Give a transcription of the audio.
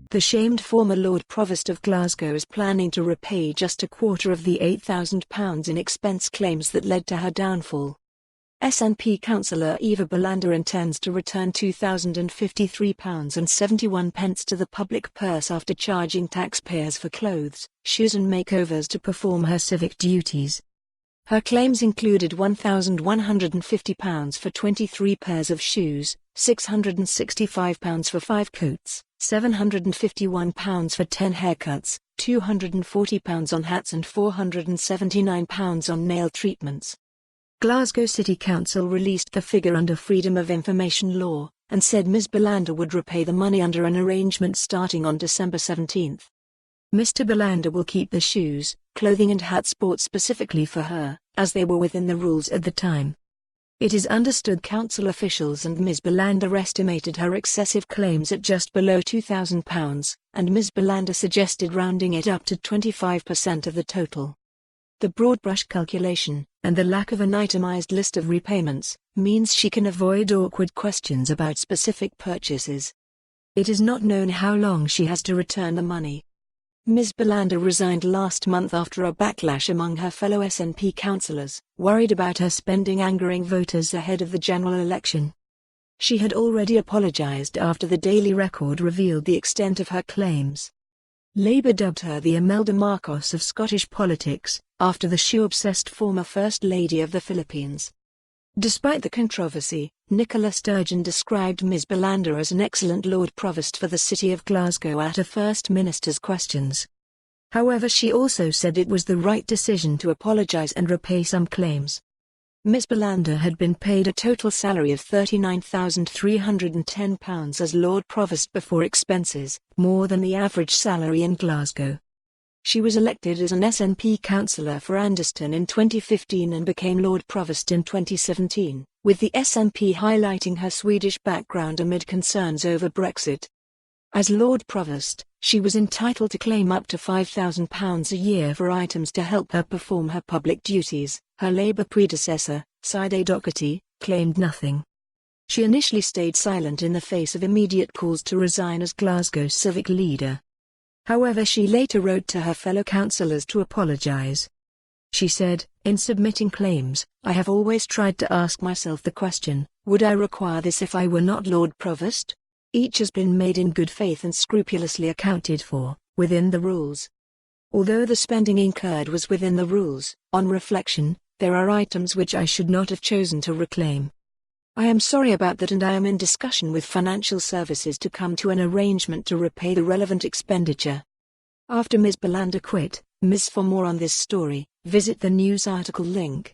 The shamed former Lord Provost of Glasgow is planning to repay just a quarter of the £8,000 in expense claims that led to her downfall. SNP councillor Eva Bolander intends to return £2,053.71 to the public purse after charging taxpayers for clothes, shoes and makeovers to perform her civic duties. Her claims included £1,150 for 23 pairs of shoes, £665 for 5 coats, £751 for 10 haircuts, £240 on hats and £479 on nail treatments. Glasgow City Council released the figure under Freedom of Information law, and said Ms Bolander would repay the money under an arrangement starting on December 17. Mr Bolander will keep the shoes, clothing and hats bought specifically for her, as they were within the rules at the time. It is understood council officials and Ms Bolander estimated her excessive claims at just below £2,000, and Ms Bolander suggested rounding it up to 25% of the total. The broad brush calculation, and the lack of an itemized list of repayments, means she can avoid awkward questions about specific purchases. It is not known how long she has to return the money. Ms Bolander resigned last month after a backlash among her fellow SNP councillors, worried about her spending angering voters ahead of the general election. She had already apologised after the Daily Record revealed the extent of her claims. Labour dubbed her the Imelda Marcos of Scottish politics, after the shoe-obsessed former First Lady of the Philippines. Despite the controversy, Nicola Sturgeon described Ms Bolander as an excellent Lord Provost for the City of Glasgow at a First Minister's questions. However, she also said it was the right decision to apologise and repay some claims. Ms Bolander had been paid a total salary of £39,310 as Lord Provost before expenses, more than the average salary in Glasgow. She was elected as an SNP councillor for Anderston in 2015 and became Lord Provost in 2017, with the SNP highlighting her Swedish background amid concerns over Brexit. As Lord Provost, she was entitled to claim up to £5,000 a year for items to help her perform her public duties. Her Labour predecessor, Side Doherty, claimed nothing. She initially stayed silent in the face of immediate calls to resign as Glasgow's civic leader. However, she later wrote to her fellow councillors to apologise. She said, "In submitting claims, I have always tried to ask myself the question, would I require this if I were not Lord Provost? Each has been made in good faith and scrupulously accounted for, within the rules. Although the spending incurred was within the rules, on reflection, there are items which I should not have chosen to reclaim. I am sorry about that and I am in discussion with financial services to come to an arrangement to repay the relevant expenditure." After Ms Bolander quit, For more on this story, visit the news article link.